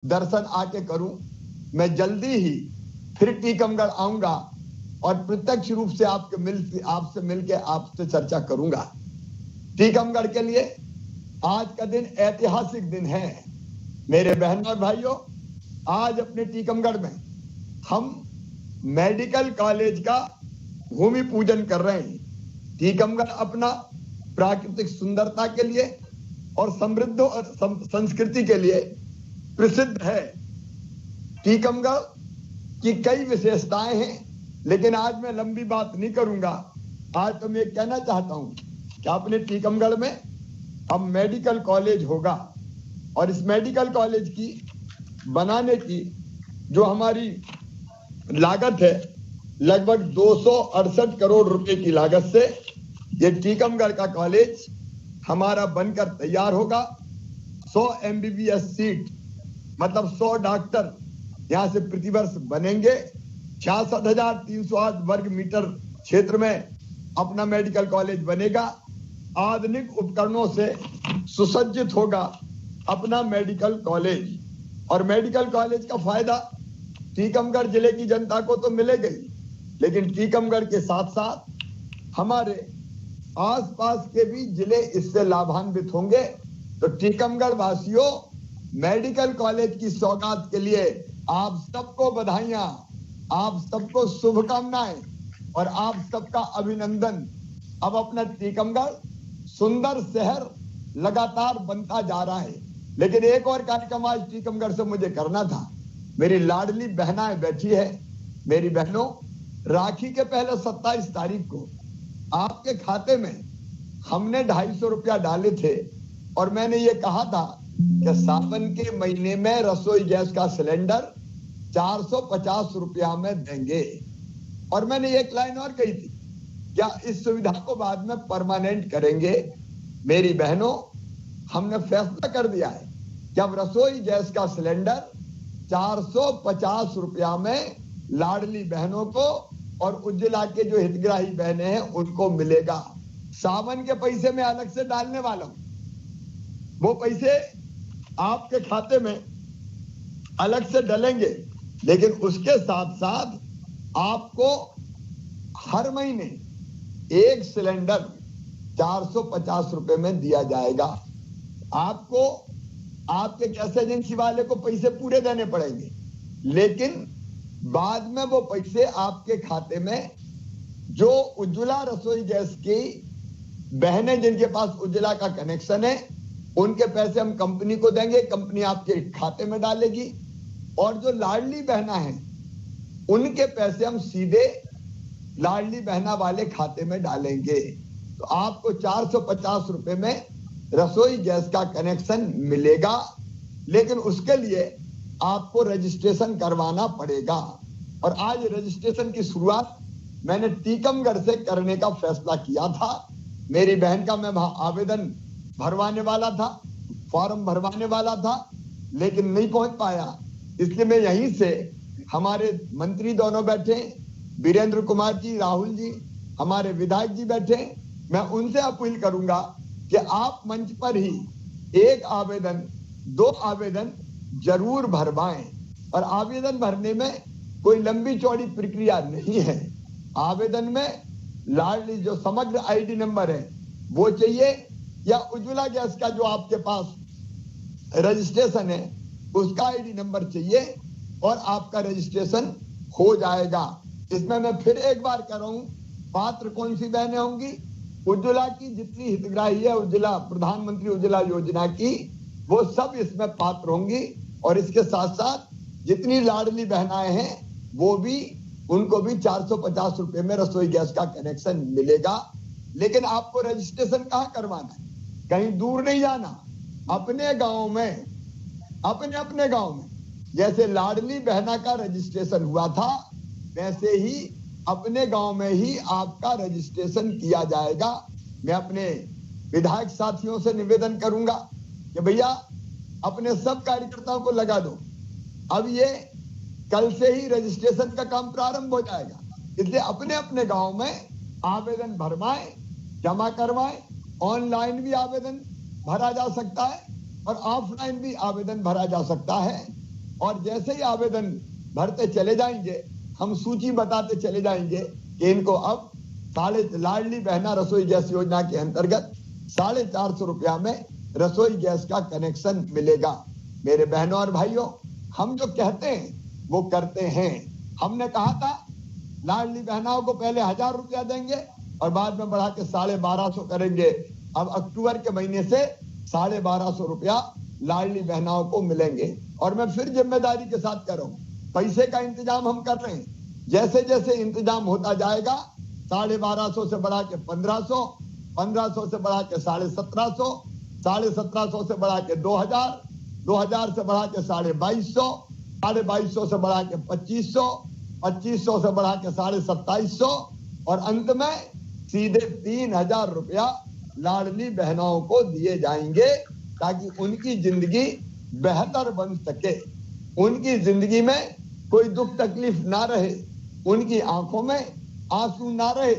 दर्शन आके करूं। मैं जल्दी ही फिर टीकमगढ़ आऊंगा और प्रत्यक्ष रूप से आपसे मिलके आपसे चर्चा करूंगा। टीकमगढ़ के लिए आज का दिन ऐतिहासिक दिन है। मेरे बहनों और भाइयों, आज अपने टीकमगढ़ में हम मेडिकल कॉलेज का भूमि पूजन कर रहे हैं। टीकमगढ़ अपना प्राकृतिक सुंदरता के लिए और समृद्ध और संस्कृति के लिए प्रसिद्ध है। टीकमगढ़ की कई विशेषताएं हैं, लेकिन आज मैं लंबी बात नहीं करूंगा। आज तो मैं कहना चाहता हूं कि अपने टीकमगढ़ में अब मेडिकल कॉलेज होगा और इस मेडिकल कॉलेज की बनाने की जो हमारी लागत है, लगभग 268 करोड़ रुपए की लागत से ये टीकमगढ़ का कॉलेज हमारा बनकर तैयार होगा। 100 MBBS सीट, मतलब 100 डॉक्टर यहां से प्रतिवर्ष बनेंगे। 66,308 वर्ग मीटर क्षेत्र में अपना मेडिकल कॉलेज बनेगा। आधुनिक उपकरणों से सुसज्जित होगा अपना मेडिकल कॉलेज। और मेडिकल कॉलेज का फायदा टीकमगढ़ जिले की जनता को तो मिलेगा ही, लेकिन टीकमगढ़ के साथ साथ हमारे आसपास के भी जिले इससे लाभान्वित होंगे। तो टीकमगढ़ वासियों, मेडिकल कॉलेज की सौगात के लिए आप सबको बधाइयां, आप सबको शुभकामनाएं और आप सबका अभिनंदन। अब अपना टीकमगढ़ सुंदर शहर लगातार बनता जा रहा है, लेकिन एक और कार्यक्रम आज टीकमगढ़ से मुझे करना था। मेरी लाडली बहनाएं बैठी है। मेरी बहनों, राखी के पहले 27 तारीख को आपके खाते में हमने 250 रुपया डाले थे और मैंने ये कहा था कि सावन के महीने में रसोई गैस का सिलेंडर 450 रुपया में देंगे। और मैंने एक लाइन और कही थी, क्या इस सुविधा को बाद में परमानेंट करेंगे। मेरी बहनों, हमने फैसला कर दिया है कि अब रसोई गैस का सिलेंडर 450 रुपया में लाडली बहनों को और उज्ज्वला के जो हितग्राही बहनें हैं उनको मिलेगा। सावन के पैसे में अलग से डालने वाला हूं, वो पैसे आपके खाते में अलग से डलेंगे, लेकिन उसके साथ साथ आपको हर महीने एक सिलेंडर 450 रुपए में दिया जाएगा। आपको आपके गैस एजेंसी वाले को पैसे पूरे देने पड़ेंगे, लेकिन बाद में वो पैसे आपके खाते में जो उज्ज्वला रसोई गैस की बहनें जिनके पास उज्ज्वला का कनेक्शन है, उनके पैसे हम कंपनी को देंगे, कंपनी आपके खाते में डालेगी। और जो लाडली बहना है उनके पैसे हम सीधे लाडली बहना वाले खाते में डालेंगे। तो आपको 450 रुपए में रसोई गैस का कनेक्शन मिलेगा, लेकिन उसके लिए आपको रजिस्ट्रेशन करवाना पड़ेगा। और आज रजिस्ट्रेशन की शुरुआत मैंने टीकमगढ़ से करने का फैसला किया था। मेरी बहन का मैं आवेदन भरवाने वाला था, फॉर्म भरवाने वाला था, लेकिन नहीं पहुंच पाया। इसलिए मैं यहीं से, हमारे मंत्री दोनों बैठे, वीरेंद्र कुमार जी, राहुल जी, हमारे विधायक जी बैठे, मैं उनसे अपील करूंगा कि आप मंच पर ही एक आवेदन, 2 आवेदन जरूर भरवाएं। और आवेदन भरने में कोई लंबी चौड़ी प्रक्रिया नहीं है। आवेदन में लाडली जो समग्र आईडी नंबर है वो चाहिए, या उज्ज्वला गैस का जो आपके पास रजिस्ट्रेशन है उसका आईडी नंबर चाहिए, और आपका रजिस्ट्रेशन हो जाएगा। इसमें मैं फिर एक बार कह रहा हूं, पात्र कौन सी बहनें होंगी? उज्ज्वला की जितनी हितग्राही है, उज्ज्वला प्रधानमंत्री उज्ज्वला योजना की, वो सब इसमें पात्र होंगी। और इसके साथ साथ जितनी लाडली बहनाएं हैं वो भी, उनको भी 450 रुपए में रसोई गैस का कनेक्शन मिलेगा। लेकिन आपको रजिस्ट्रेशन कहाँ करवाना है? कहीं दूर नहीं जाना, अपने गांव में, अपने गांव में। जैसे लाडली बहना का रजिस्ट्रेशन हुआ था, वैसे ही अपने गांव में ही आपका रजिस्ट्रेशन किया जाएगा। मैं अपने विधायक साथियों से निवेदन करूंगा कि भैया अपने सब कार्यकर्ताओं को लगा दो। अब ये कल से ही रजिस्ट्रेशन का काम प्रारंभ हो जाएगा, इसलिए अपने अपने गांव में आवेदन भरवाएं, जमा करवाएं। ऑनलाइन भी आवेदन भरा जा सकता है और ऑफलाइन भी आवेदन भरा जा सकता है। और जैसे ही आवेदन भरते चले जाएंगे, हम सूची बताते चले जाएंगे कि इनको अब लाडली बहना रसोई गैस योजना के अंतर्गत 450 रुपया में रसोई गैस का कनेक्शन मिलेगा। मेरे बहनों और भाइयों, हम जो कहते हैं वो करते हैं। हमने कहा था लाडली बहनाओं को पहले 1000 रुपया देंगे और बाद में बढ़ा के 1250 करेंगे। अब अक्टूबर के महीने से 1250 रुपया लाडली बहनाओं को मिलेंगे। और मैं फिर जिम्मेदारी के साथ कर रहा हूं, पैसे का इंतजाम हम कर रहे हैं। जैसे जैसे इंतजाम होता जाएगा 1250 से बढ़ा के 1500, 1500 से बढ़ा के 1750, 1750 से बढ़ा के 2000, 2000 से बढ़ा के 2250, 2250 से बढ़ा के 2500, 2500 से बढ़ा के 2750 और अंत में सीधे 3000 रुपया लाडली बहनों को दिए जाएंगे ताकि उनकी जिंदगी बेहतर बन सके, उनकी जिंदगी में कोई दुख तकलीफ ना रहे, उनकी आंखों में आंसू ना रहे,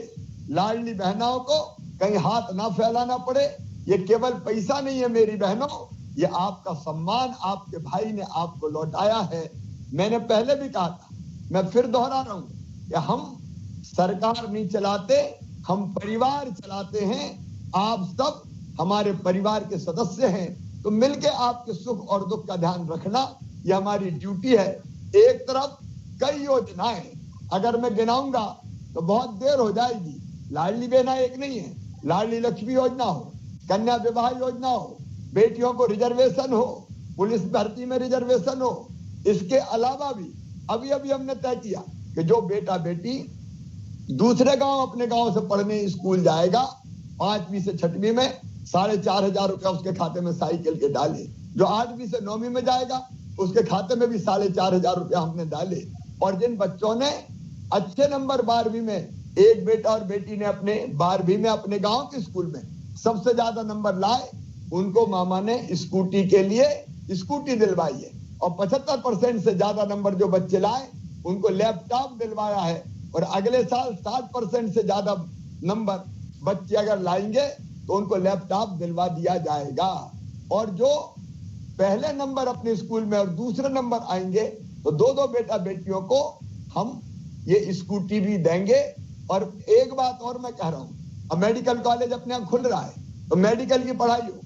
लाडली बहनों को कहीं हाथ ना फैलाना पड़े। ये केवल पैसा नहीं है मेरी बहनों, ये आपका सम्मान आपके भाई ने आपको लौटाया है। मैंने पहले भी कहा था, मैं फिर दोहरा रहा हूं कि हम सरकार नहीं चलाते, हम परिवार चलाते हैं। आप सब हमारे परिवार के सदस्य हैं, तो मिलके आपके सुख और दुख का ध्यान रखना ये हमारी ड्यूटी है। एक तरफ कई योजनाएं, अगर मैं गिनाऊंगा तो बहुत देर हो जाएगी। लाडली बहना एक नहीं है, लाडली लक्ष्मी योजना हो, कन्या विवाह योजना हो, बेटियों को रिजर्वेशन हो, पुलिस भर्ती में रिजर्वेशन हो। इसके अलावा भी अभी अभी हमने तय किया कि जो बेटा बेटी दूसरे गांव अपने गांव से पढ़ने स्कूल जाएगा, 5वीं से 6वीं में 4500 रुपया उसके खाते में साइकिल के डाले। जो 8वीं से 9वीं में जाएगा उसके खाते में भी 4500 रुपया हमने डाले। और जिन बच्चों ने अच्छे नंबर 12वीं में, एक बेटा और बेटी ने अपने 12वीं में अपने गांव के स्कूल में सबसे ज्यादा नंबर लाए, उनको मामा ने स्कूटी के लिए स्कूटी दिलवाई है। और 75% से ज्यादा नंबर जो बच्चे लाए उनको लैपटॉप दिलवाया है। और अगले साल 60% से ज्यादा नंबर बच्चे अगर लाएंगे तो उनको लैपटॉप दिलवा दिया जाएगा। और जो पहले नंबर अपने स्कूल में और दूसरे नंबर आएंगे तो 2-2 बेटा बेटियों को हम ये स्कूटी भी देंगे। और एक बात और मैं कह रहा हूं, अब मेडिकल कॉलेज अपने यहाँ खुल रहा है, तो मेडिकल की पढ़ाई हो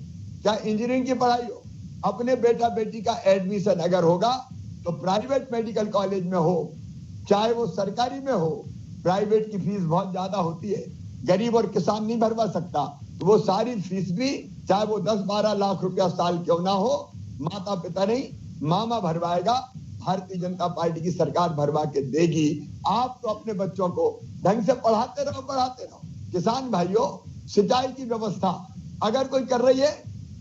चाहे इंजीनियरिंग की पढ़ाई हो, अपने बेटा बेटी का एडमिशन अगर होगा तो प्राइवेट मेडिकल कॉलेज में हो चाहे वो सरकारी में हो, प्राइवेट की फीस बहुत ज्यादा होती है, गरीब और किसान नहीं भरवा सकता। तो वो सारी फीस भी चाहे वो 10-12 लाख रुपया साल क्यों ना हो, माता पिता नहीं मामा भरवाएगा, भारतीय जनता पार्टी की सरकार भरवा के देगी। आप तो अपने बच्चों को ढंग से पढ़ाते रहो, पढ़ाते रहो। किसान भाइयों, सिंचाई की व्यवस्था अगर कोई कर रही है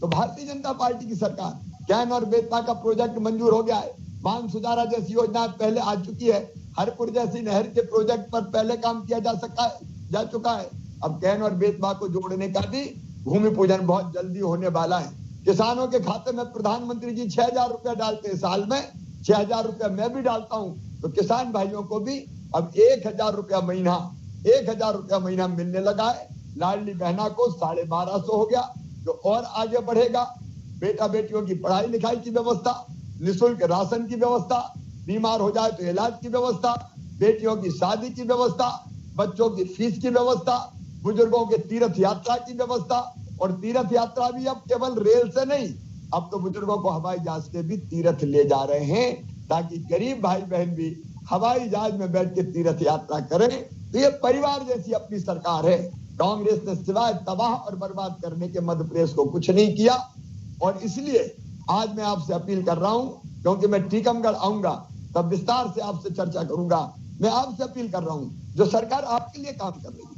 तो भारतीय जनता पार्टी की सरकार, कैन और बेतवा का प्रोजेक्ट मंजूर हो गया है, बांध सुधारा जैसी योजना पहले आ चुकी है, हरपुर जैसी नहर के प्रोजेक्ट पर पहले काम किया जा चुका है। अब कैन और बेतवा को जोड़ने का भी भूमि पूजन बहुत जल्दी होने वाला है। किसानों के खाते में प्रधानमंत्री जी 6000 रुपया डालते हैं साल में, 6000 रुपया मैं भी डालता हूं, तो किसान भाइयों को भी अब 1000 रुपया महीना, 1000 रुपया महीना मिलने लगा है। लाडली बहना को 1250 हो गया, जो और आगे बढ़ेगा। बेटा बेटियों की पढ़ाई लिखाई की व्यवस्था, निःशुल्क राशन की व्यवस्था, बीमार हो जाए तो इलाज की व्यवस्था, बेटियों की शादी की व्यवस्था, बच्चों की फीस की व्यवस्था, बुजुर्गों के तीर्थ यात्रा की व्यवस्था। और तीर्थ यात्रा भी अब केवल रेल से नहीं, अब तो बुजुर्गों को हवाई जहाज से भी तीर्थ ले जा रहे हैं, ताकि गरीब भाई बहन भी हवाई जहाज में बैठ के तीर्थ यात्रा करें। तो ये परिवार जैसी अपनी सरकार है। कांग्रेस ने सिवाय तबाह और बर्बाद करने के मध्य प्रदेश को कुछ नहीं किया। और इसलिए आज मैं आपसे अपील कर रहा हूं, क्योंकि मैं टीकमगढ़ आऊंगा तब विस्तार से आपसे चर्चा करूंगा। मैं आपसे अपील कर रहा हूं, जो सरकार आपके लिए काम कर रही है,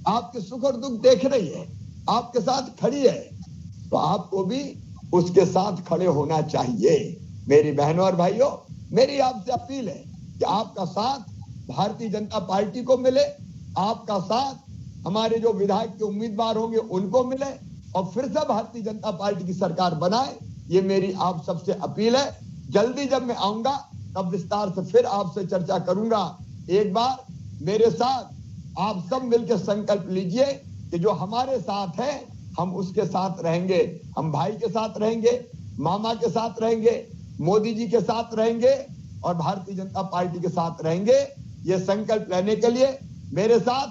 आपके सुख और दुख देख रही है, आपके साथ खड़ी है, तो आपको भी उसके साथ खड़े होना चाहिए। मेरी बहनों और भाइयों, मेरी आपसे अपील है कि आपका साथ भारतीय जनता पार्टी को मिले, आपका साथ हमारे जो विधायक के उम्मीदवार होंगे उनको मिले, और फिर से भारतीय जनता पार्टी की सरकार बनाए। ये मेरी आप सबसे अपील है। जल्दी जब मैं आऊंगा तब विस्तार से फिर आपसे चर्चा करूंगा। एक बार मेरे साथ आप सब मिलकर संकल्प लीजिए कि जो हमारे साथ है हम उसके साथ रहेंगे, हम भाई के साथ रहेंगे, मामा के साथ रहेंगे, मोदी जी के साथ रहेंगे और भारतीय जनता पार्टी के साथ रहेंगे। ये संकल्प लेने के लिए मेरे साथ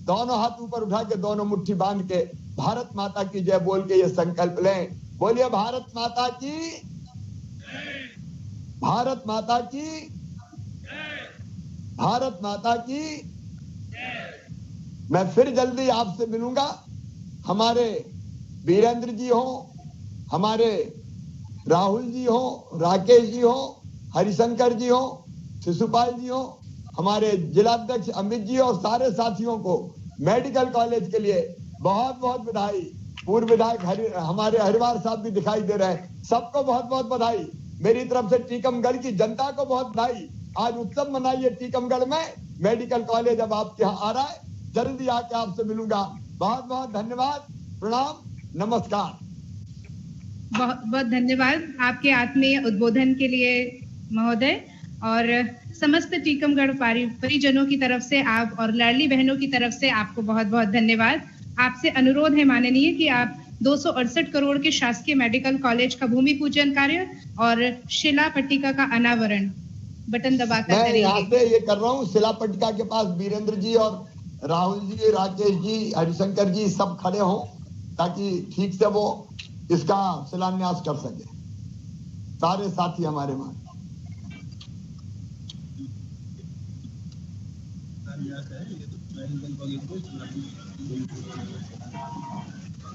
दोनों हाथ ऊपर उठा के, दोनों मुट्ठी बांध के भारत माता की जय बोल के ये संकल्प लें। बोलिए भारत माता की, भारत माता की, भारत माता की। मैं फिर जल्दी आपसे मिलूंगा। हमारे वीरेंद्र जी हो, हमारे राहुल जी हो, राकेश जी हो, हरिशंकर जी हो, शिशुपाल जी हो, हमारे जिलाध्यक्ष अमित जी और सारे साथियों को मेडिकल कॉलेज के लिए बहुत बहुत बधाई। पूर्व विधायक हमारे हरिवार साहब भी दिखाई दे रहे हैं, सबको बहुत बहुत बधाई। मेरी तरफ से टीकमगढ़ की जनता को बहुत बधाई। आज उत्सव मनाइए टीकमगढ़ में, मेडिकल कॉलेज अब आपके यहाँ आ रहा है। जल्दी आके आपसे मिलूंगा। बहुत बहुत धन्यवाद, प्रणाम, नमस्कार। बहुत बहुत धन्यवाद आपके आत्मीय उद्बोधन के लिए महोदय, और समस्त टीकमगढ़ परिजनों की तरफ से आप और लाडली बहनों की तरफ से आपको बहुत बहुत धन्यवाद। आपसे अनुरोध है माननीय कि आप 268 करोड़ के शासकीय मेडिकल कॉलेज का भूमि पूजन कार्य और शिला पट्टिका का अनावरण बटन दबाकर मैं यहाँ करेंगे। से ये कर रहा हूँ, शिला पट्टिका के पास वीरेंद्र जी और राहुल जी, राकेश जी, हरिशंकर जी सब खड़े हों ताकि ठीक से वो इसका शिलान्यास कर सके, सारे साथी हमारे वहां।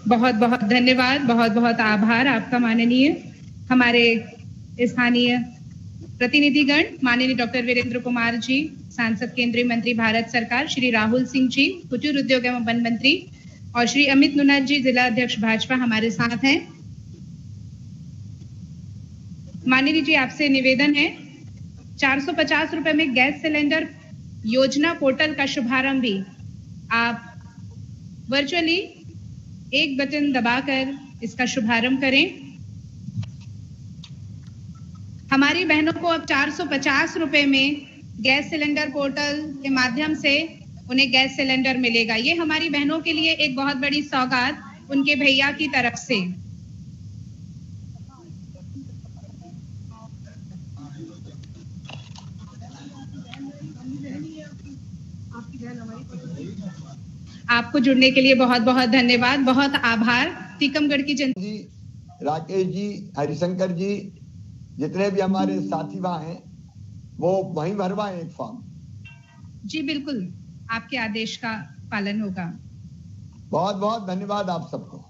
बहुत बहुत धन्यवाद, बहुत बहुत आभार आपका माननीय। हमारे स्थानीय प्रतिनिधिगण माननीय डॉक्टर वीरेंद्र कुमार जी, सांसद केंद्रीय मंत्री भारत सरकार, श्री राहुल सिंह जी, कुटीर उद्योग एवं वन मंत्री, और श्री अमित नुना जी, जिला अध्यक्ष भाजपा हमारे साथ हैं। माननीय जी, आपसे निवेदन है, 450 रुपए में गैस सिलेंडर योजना पोर्टल का शुभारंभ भी आप वर्चुअली एक बटन दबाकर इसका शुभारंभ करें। हमारी बहनों को अब 450 रुपए में गैस सिलेंडर पोर्टल के माध्यम से उन्हें गैस सिलेंडर मिलेगा। ये हमारी बहनों के लिए एक बहुत बड़ी सौगात उनके भैया की तरफ से। आपको जुड़ने के लिए बहुत बहुत धन्यवाद, बहुत आभार। टीकमगढ़ की जनता जी, राकेश जी, हरिशंकर जी, जितने भी हमारे साथी वहां हैं वो वहीं भरवाएं एक फॉर्म। जी बिल्कुल, आपके आदेश का पालन होगा। बहुत बहुत धन्यवाद आप सबको।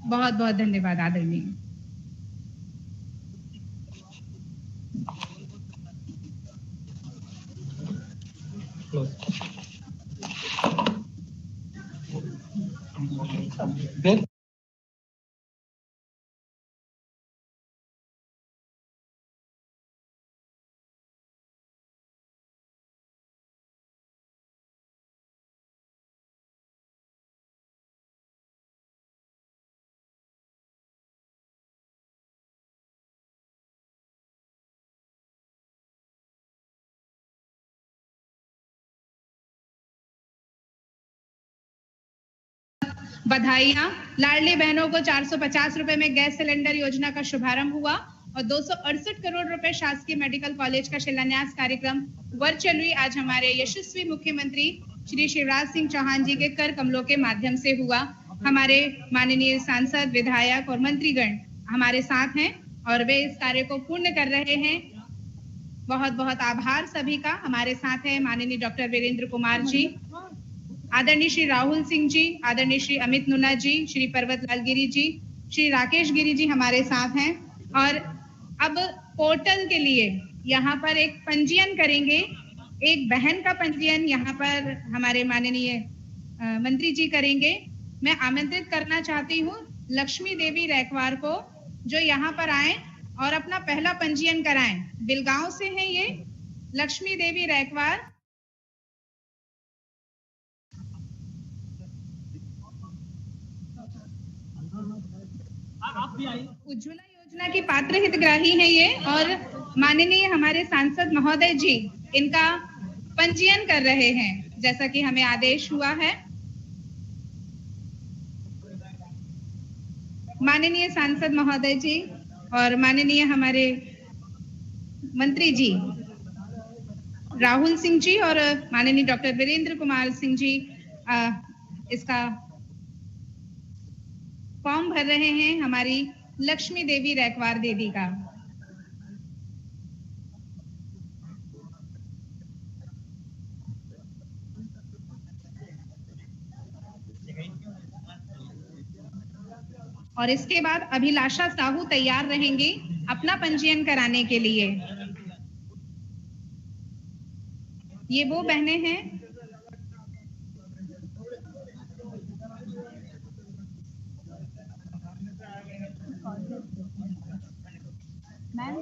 बहुत बहुत धन्यवाद आदरणीय। बधाइयां। लाडली बहनों को 450 रुपए में गैस सिलेंडर योजना का शुभारंभ हुआ और 268 करोड़ रुपए शासकीय मेडिकल कॉलेज का शिलान्यास कार्यक्रम वर्चुअली आज हमारे यशस्वी मुख्यमंत्री श्री शिवराज सिंह चौहान जी के कर कमलों के माध्यम से हुआ। हमारे माननीय सांसद, विधायक और मंत्रीगण हमारे साथ हैं और वे इस कार्य को पूर्ण कर रहे हैं। बहुत बहुत आभार सभी का। हमारे साथ है माननीय डॉक्टर वीरेंद्र कुमार जी, आदरणीय श्री राहुल सिंह जी, आदरणीय श्री अमित नुना जी, श्री पर्वत लाल गिरी जी, श्री राकेश गिरी जी हमारे साथ हैं। और अब पोर्टल के लिए यहाँ पर एक पंजीयन करेंगे, एक बहन का पंजीयन यहाँ पर हमारे माननीय मंत्री जी करेंगे। मैं आमंत्रित करना चाहती हूँ लक्ष्मी देवी रैकवार को, जो यहाँ पर आए और अपना पहला पंजीयन कराएं। बिलगांव से हैं ये लक्ष्मी देवी रैकवार। उज्ज्वला योजना की पात्र हितग्राही हैं ये, और माननीय हमारे सांसद महोदय जी इनका पंजीयन कर रहे हैं जैसा कि हमें आदेश हुआ है। माननीय सांसद महोदय जी और माननीय हमारे मंत्री जी राहुल सिंह जी और माननीय डॉक्टर वीरेंद्र कुमार सिंह जी इसका फॉर्म भर रहे हैं हमारी लक्ष्मी देवी रैकवार दीदी का। और इसके बाद अभिलाषा साहू तैयार रहेंगे अपना पंजीयन कराने के लिए। ये वो बहनें हैं मैम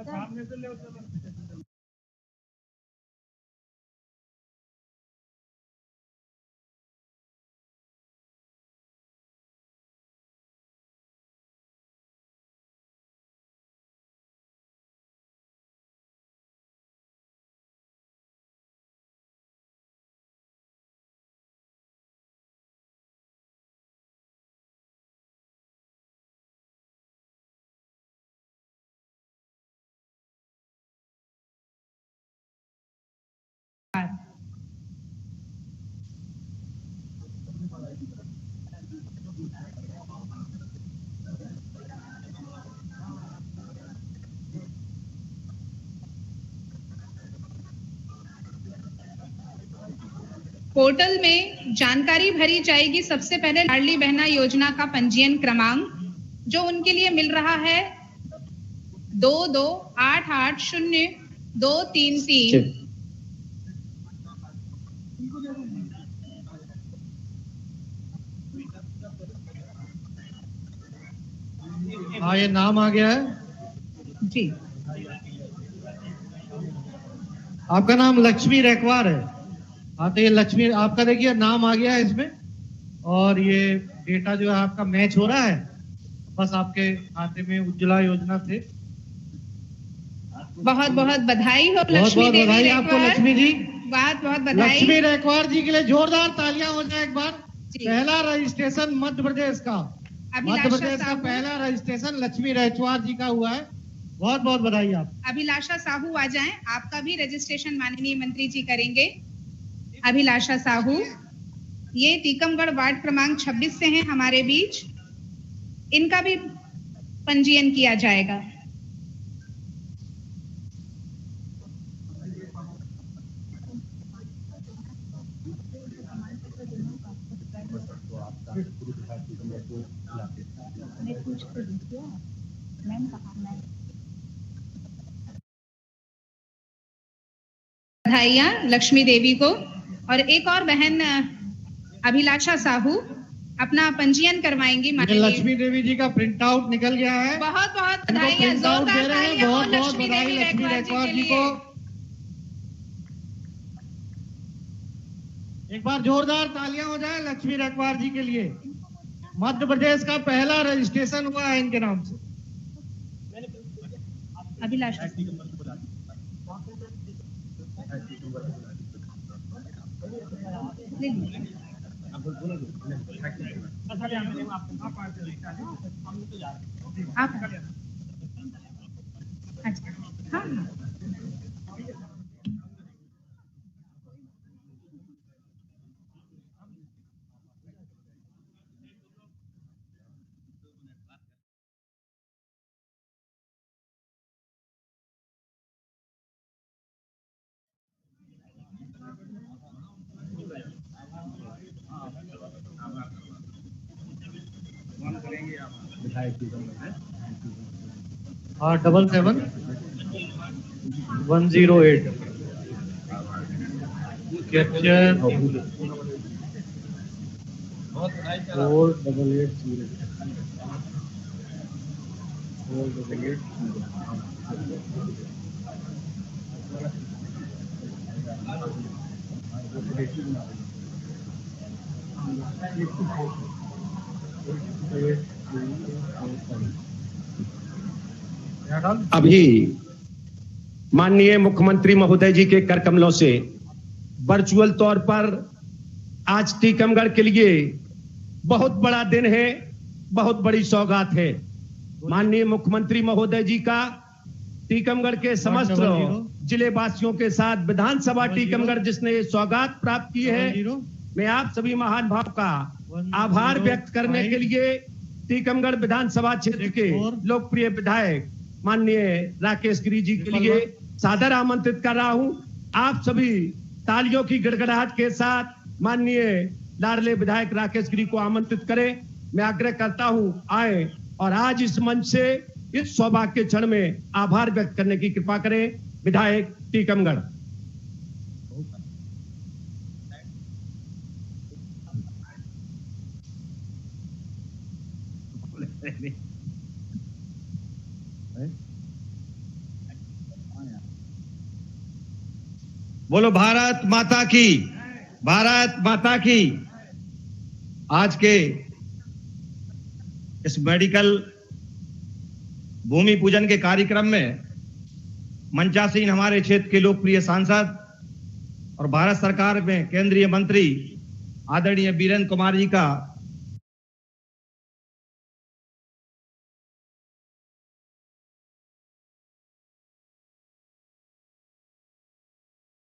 सामने से ले पोर्टल में जानकारी भरी जाएगी। सबसे पहले लाडली बहना योजना का पंजीयन क्रमांक जो उनके लिए मिल रहा है 22880233। हाँ, ये नाम आ गया है जी। आपका नाम लक्ष्मी रैकवार है। हाँ, तो ये लक्ष्मी आपका देखिए नाम आ गया है इसमें, और ये डेटा जो है आपका मैच हो रहा है। बस आपके खाते में उज्ज्वला योजना से बहुत बहुत बधाई हो बहुत लक्ष्मी बहुत देवी बधाई आपको लक्ष्मी जी। बहुत बहुत बधाई लक्ष्मी रैकवार जी के लिए जोरदार तालियां हो जाए एक बार। जी। पहला रजिस्ट्रेशन मध्य प्रदेश का, मध्य प्रदेश का साहू। पहला रजिस्ट्रेशन लक्ष्मी रैकवार जी का हुआ है। बहुत बहुत बधाई आप। अभिलाषा साहू आ जाएं, आपका भी रजिस्ट्रेशन माननीय मंत्री जी करेंगे। अभिलाषा साहू ये टीकमगढ़ वार्ड क्रमांक 26 से हैं हमारे बीच, इनका भी पंजीयन किया जाएगा। बधाइयां लक्ष्मी देवी को। और एक और बहन अभिलाषा साहू अपना पंजीयन करवाएंगी। लक्ष्मी देवी जी का प्रिंट आउट निकल गया है। बहुत बहुत बधाइयां, जोरदार तालियां हो लक्ष्मी देवी रैकवार जी को। एक बार जोरदार तालियां हो जाए लक्ष्मी रैकवार जी के लिए। मध्य प्रदेश का पहला रजिस्ट्रेशन हुआ है इनके नाम से। अभिलाषा आप अच्छा हाँ हाँ 77108 कैप्चर 488 अभी माननीय मुख्यमंत्री महोदय जी के कर कमलों से वर्चुअल तौर पर आज टीकमगढ़ के लिए बहुत बड़ा दिन है, बहुत बड़ी सौगात है। माननीय मुख्यमंत्री महोदय जी का टीकमगढ़ के समस्त जिले वासियों के साथ विधानसभा टीकमगढ़ जिसने सौगात प्राप्त की है, मैं आप सभी महान भाव का आभार व्यक्त करने के लिए टीकमगढ़ विधानसभा क्षेत्र के लोकप्रिय विधायक माननीय राकेश गिरी जी के लिए सादर आमंत्रित कर रहा हूं। आप सभी तालियों की गड़गड़ाहट के साथ माननीय लाडले विधायक राकेश गिरी को आमंत्रित करें। मैं आग्रह करता हूं आए और आज इस मंच से इस सौभाग्य के क्षण में आभार व्यक्त करने की कृपा करें। विधायक टीकमगढ़। बोलो भारत माता की, भारत माता की। आज के इस मेडिकल भूमि पूजन के कार्यक्रम में मंचासीन हमारे क्षेत्र के लोकप्रिय सांसद और भारत सरकार में केंद्रीय मंत्री आदरणीय वीरेंद्र कुमार जी का